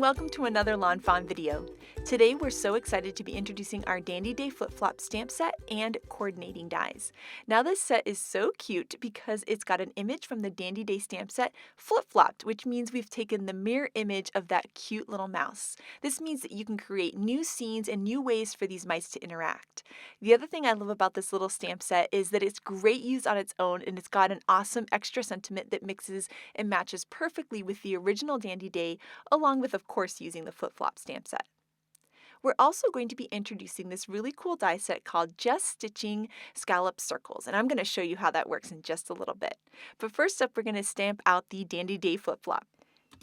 welcome to another Lawn Fawn video. Today we're so excited to be introducing our Dandy Day flip-flop stamp set and coordinating dies. Now this set is so cute because it's got an image from the Dandy Day stamp set flip-flopped, which means we've taken the mirror image of that cute little mouse. This means that you can create new scenes and new ways for these mice to interact. The other thing I love about this little stamp set is that it's great used on its own, and it's got an awesome extra sentiment that mixes and matches perfectly with the original Dandy Day, along with, of course, using the flip-flop stamp set. We're also going to be introducing this really cool die set called Just Stitching Scalloped Circles, and I'm going to show you how that works in just a little bit. But first up, we're going to stamp out the Dandy Day flip-flop.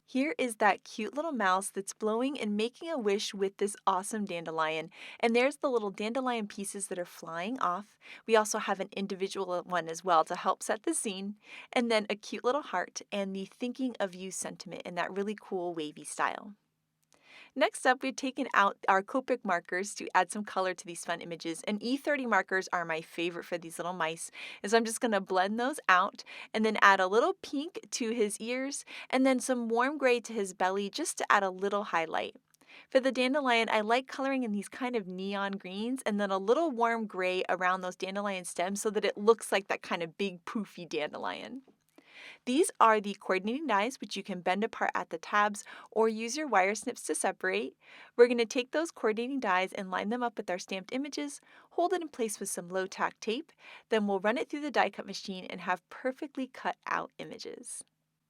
Here is that cute little mouse that's blowing and making a wish with this awesome dandelion. And there's the little dandelion pieces that are flying off. We also have an individual one as well to help set the scene. And then a cute little heart and the thinking of you sentiment in that really cool wavy style. Next up, we've taken out our Copic markers to add some color to these fun images, and E30 markers are my favorite for these little mice. And so I'm just going to blend those out and then add a little pink to his ears and then some warm gray to his belly just to add a little highlight. For the dandelion, I like coloring in these kind of neon greens and then a little warm gray around those dandelion stems so that it looks like that kind of big poofy dandelion. These are the coordinating dies, which you can bend apart at the tabs or use your wire snips to separate. We're going to take those coordinating dies and line them up with our stamped images, hold it in place with some low tack tape, then we'll run it through the die cut machine and have perfectly cut out images.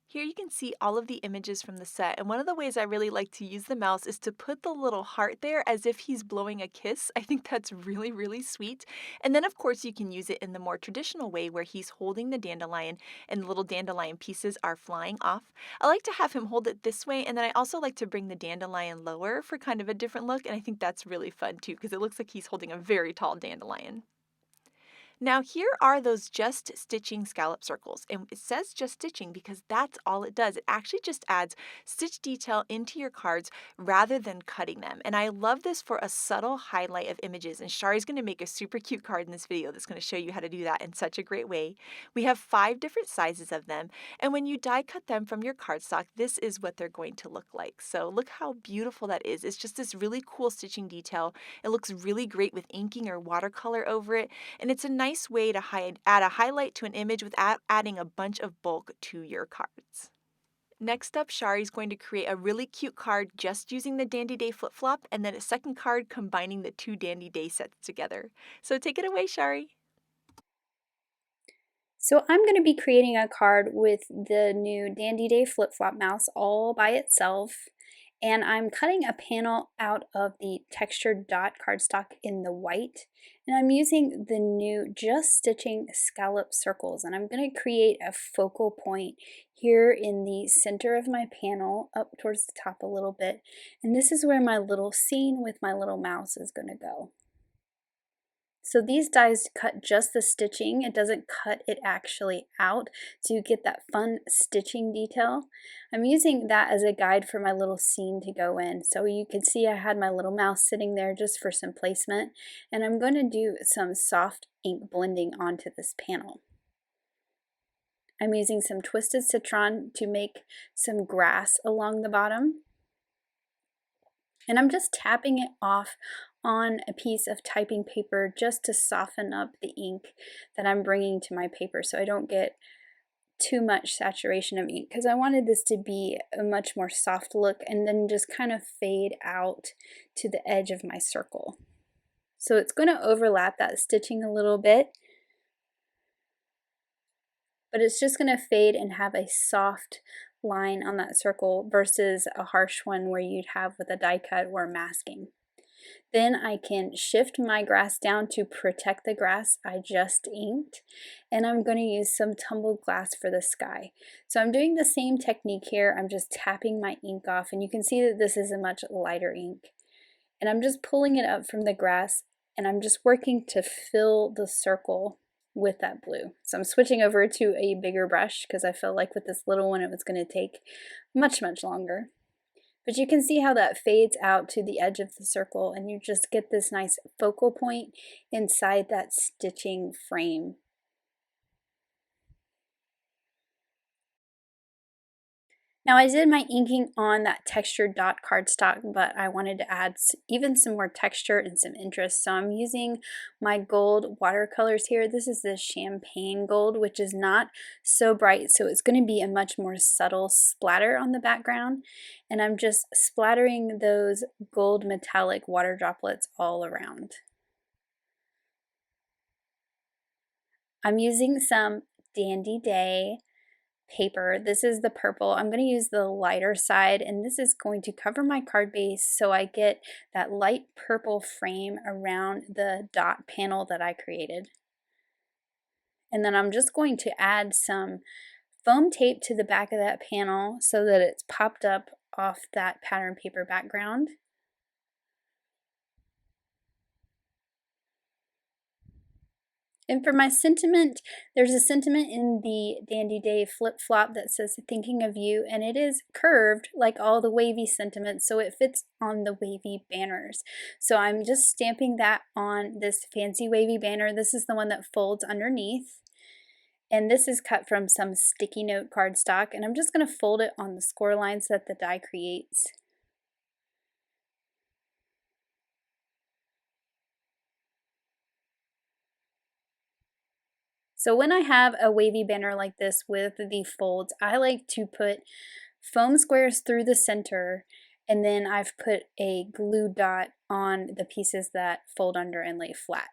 Here you can see all of the images from the set, and one of the ways I really like to use the mouse is to put the little heart there as if he's blowing a kiss. I think that's really, really sweet. And then of course you can use it in the more traditional way where he's holding the dandelion and the little dandelion pieces are flying off. I like to have him hold it this way, and then I also like to bring the dandelion lower for kind of a different look, and I think that's really fun too because it looks like he's holding a very tall dandelion. Now here are those Just Stitching scallop circles, and it says Just Stitching because that's all it does. It actually just adds stitch detail into your cards rather than cutting them, and I love this for a subtle highlight of images, and Shari's going to make a super cute card in this video that's going to show you how to do that in such a great way. We have 5 different sizes of them, and when you die cut them from your cardstock, this is what they're going to look like. So look how beautiful that is. It's just this really cool stitching detail. It looks really great with inking or watercolor over it, and it's a nice way to add a highlight to an image without adding a bunch of bulk to your cards. Next up, Shari's going to create a really cute card just using the Dandy Day flip-flop, and then a second card combining the 2 Dandy Day sets together. So take it away, Shari. So I'm going to be creating a card with the new Dandy Day flip-flop mouse all by itself. And I'm cutting a panel out of the textured dot cardstock in the white. And I'm using the new Just Stitching Scallop Circles. And I'm going to create a focal point here in the center of my panel, up towards the top a little bit. And this is where my little scene with my little mouse is going to go. So these dies cut just the stitching, it doesn't cut it actually out, so you get that fun stitching detail. I'm using that as a guide for my little scene to go in. So you can see I had my little mouse sitting there just for some placement, and I'm going to do some soft ink blending onto this panel. I'm using some twisted citron to make some grass along the bottom. And I'm just tapping it off on a piece of typing paper just to soften up the ink that I'm bringing to my paper so I don't get too much saturation of ink, because I wanted this to be a much more soft look and then just kind of fade out to the edge of my circle. So it's going to overlap that stitching a little bit, but it's just going to fade and have a soft line on that circle versus a harsh one where you'd have with a die cut or masking. Then I can shift my grass down to protect the grass I just inked, and I'm going to use some tumbled glass for the sky. So I'm doing the same technique here. I'm just tapping my ink off, and you can see that this is a much lighter ink. And I'm just pulling it up from the grass, and I'm just working to fill the circle with that blue. So I'm switching over to a bigger brush because I felt like with this little one it was going to take much longer. But you can see how that fades out to the edge of the circle, and you just get this nice focal point inside that stitching frame. Now I did my inking on that textured dot cardstock, but I wanted to add even some more texture and some interest. So I'm using my gold watercolors here. This is the champagne gold, which is not so bright, so it's going to be a much more subtle splatter on the background. And I'm just splattering those gold metallic water droplets all around. I'm using some Dandy Day paper. This is the purple. I'm going to use the lighter side, and this is going to cover my card base so I get that light purple frame around the dot panel that I created. And then I'm just going to add some foam tape to the back of that panel so that it's popped up off that pattern paper background. And for my sentiment, there's a sentiment in the Dandy Day flip-flop that says thinking of you, and it is curved like all the wavy sentiments, so it fits on the wavy banners. So I'm just stamping that on this fancy wavy banner. This is the one that folds underneath. And this is cut from some sticky note cardstock, and I'm just going to fold it on the score lines that the die creates. So when I have a wavy banner like this with the folds, I like to put foam squares through the center, and then I've put a glue dot on the pieces that fold under and lay flat.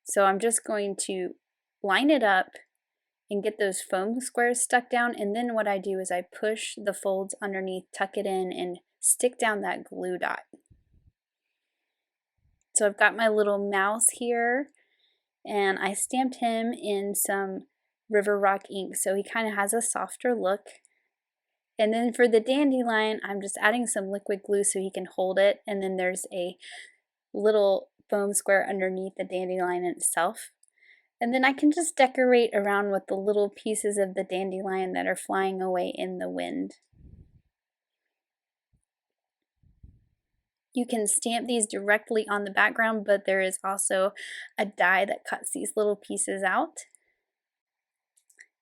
So I'm just going to line it up and get those foam squares stuck down, and then what I do is I push the folds underneath, tuck it in, and stick down that glue dot. So I've got my little mouse here, and I stamped him in some River Rock ink, so he kind of has a softer look. And then for the dandelion, I'm just adding some liquid glue so he can hold it, and then there's a little foam square underneath the dandelion itself. And then I can just decorate around with the little pieces of the dandelion that are flying away in the wind. You can stamp these directly on the background, but there is also a die that cuts these little pieces out.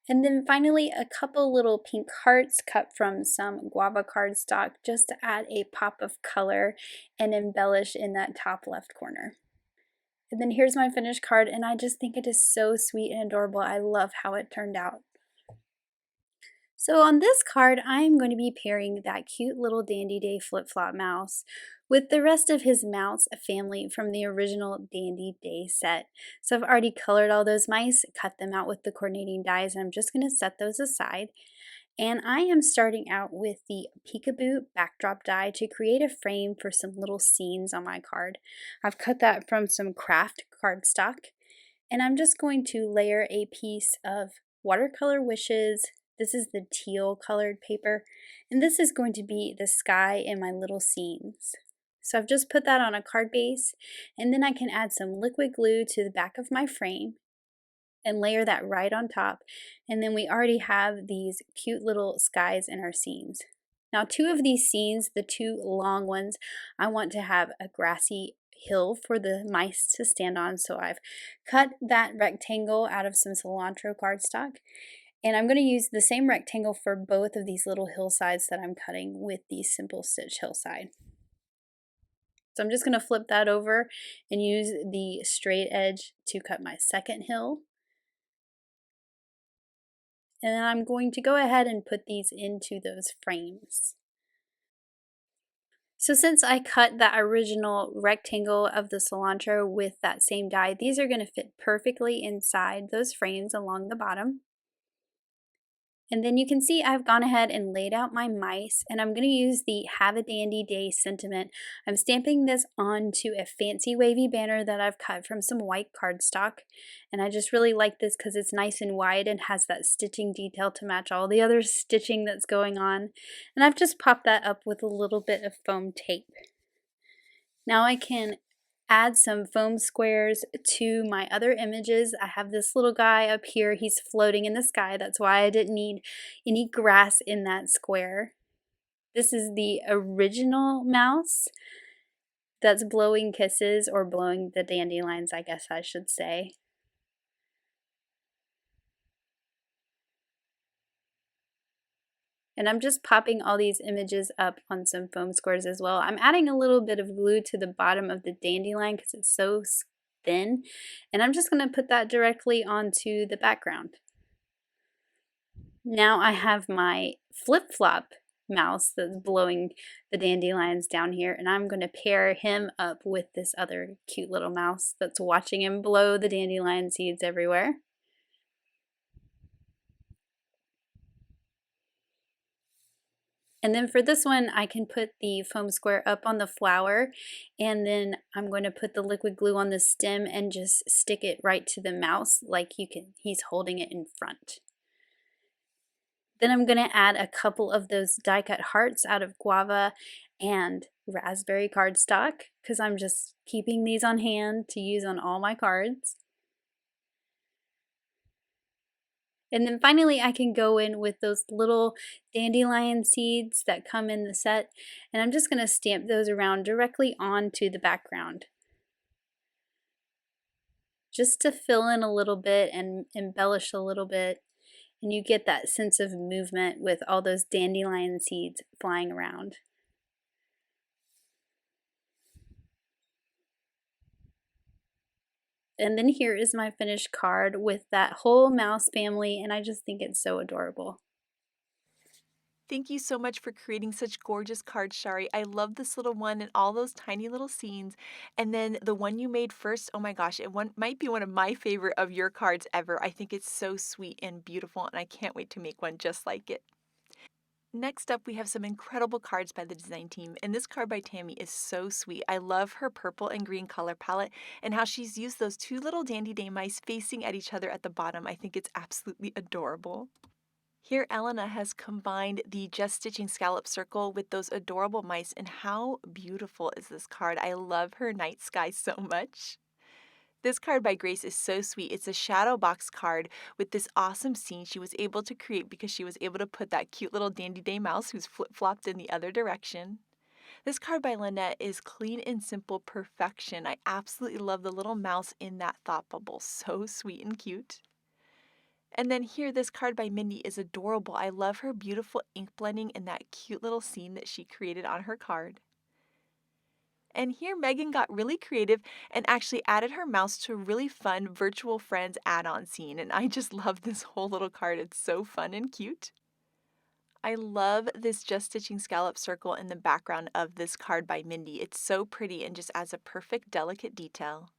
And then finally, a couple little pink hearts cut from some Guava Cardstock just to add a pop of color and embellish in that top left corner. And then here's my finished card, and I just think it is so sweet and adorable. I love how it turned out. So on this card, I'm going to be pairing that cute little Dandy Day flip-flop mouse with the rest of his mouse family from the original Dandy Day set. So I've already colored all those mice, cut them out with the coordinating dies, and I'm just going to set those aside. And I am starting out with the Peekaboo backdrop die to create a frame for some little scenes on my card. I've cut that from some kraft cardstock, and I'm just going to layer a piece of Watercolor Wishes. This is the teal colored paper, and this is going to be the sky in my little scenes. So I've just put that on a card base, and then I can add some liquid glue to the back of my frame and layer that right on top, and then we already have these cute little skies in our scenes. Now 2 of these scenes, the 2 long ones, I want to have a grassy hill for the mice to stand on, so I've cut that rectangle out of some cilantro cardstock. And I'm going to use the same rectangle for both of these little hillsides that I'm cutting with the simple stitch hillside. So I'm just going to flip that over and use the straight edge to cut my second hill. And then I'm going to go ahead and put these into those frames. So since I cut that original rectangle of the cilantro with that same die, these are going to fit perfectly inside those frames along the bottom. And then you can see I've gone ahead and laid out my mice, and I'm going to use the Have a Dandy Day sentiment. I'm stamping this onto a fancy wavy banner that I've cut from some white cardstock, and I just really like this because it's nice and wide and has that stitching detail to match all the other stitching that's going on. And I've just popped that up with a little bit of foam tape. Now I can add some foam squares to my other images. I have this little guy up here. He's floating in the sky. That's why I didn't need any grass in that square. This is the original mouse that's blowing kisses, or blowing the dandelions, I guess I should say. And I'm just popping all these images up on some foam squares as well. I'm adding a little bit of glue to the bottom of the dandelion because it's so thin. And I'm just going to put that directly onto the background. Now I have my flip-flop mouse that's blowing the dandelions down here, and I'm going to pair him up with this other cute little mouse that's watching him blow the dandelion seeds everywhere. And then for this one, I can put the foam square up on the flower, and then I'm going to put the liquid glue on the stem and just stick it right to the mouse like he's holding it in front. Then I'm going to add a couple of those die cut hearts out of guava and raspberry cardstock because I'm just keeping these on hand to use on all my cards. And then finally I can go in with those little dandelion seeds that come in the set, and I'm just going to stamp those around directly onto the background, just to fill in a little bit and embellish a little bit, and you get that sense of movement with all those dandelion seeds flying around. And then here is my finished card with that whole mouse family, and I just think it's so adorable. Thank you so much for creating such gorgeous cards, Shari. I love this little one and all those tiny little scenes. And then the one you made first, oh my gosh, might be one of my favorite of your cards ever. I think it's so sweet and beautiful, and I can't wait to make one just like it. Next up, we have some incredible cards by the design team, and this card by Tammy is so sweet. I love her purple and green color palette and how she's used those two little dandy day mice facing at each other at the bottom. I think it's absolutely adorable. Here, Elena has combined the Just Stitching Scallop Circle with those adorable mice, and how beautiful is this card? I love her night sky so much. This card by Grace is so sweet. It's a shadow box card with this awesome scene she was able to create because she was able to put that cute little dandy day mouse who's flip-flopped in the other direction. This card by Lynette is clean and simple perfection. I absolutely love the little mouse in that thought bubble. So sweet and cute. And then here, this card by Mindy is adorable. I love her beautiful ink blending and that cute little scene that she created on her card. And here, Megan got really creative and actually added her mouse to a really fun virtual friends add-on scene. And I just love this whole little card. It's so fun and cute. I love this Just Stitching Scallop Circle in the background of this card by Mindy. It's so pretty and just adds a perfect, delicate detail.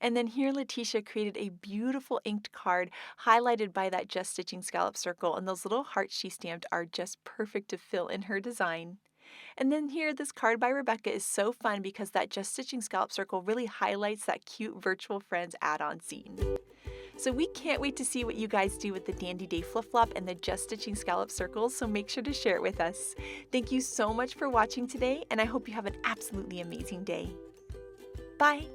And then here, Letitia created a beautiful inked card highlighted by that Just Stitching Scallop Circle, and those little hearts she stamped are just perfect to fill in her design. And then here, this card by Rebecca is so fun because that Just Stitching Scallop Circle really highlights that cute virtual friends add-on scene. So we can't wait to see what you guys do with the Dandy Day Flip Flop and the Just Stitching Scallop Circles, so make sure to share it with us. Thank you so much for watching today, and I hope you have an absolutely amazing day. Bye!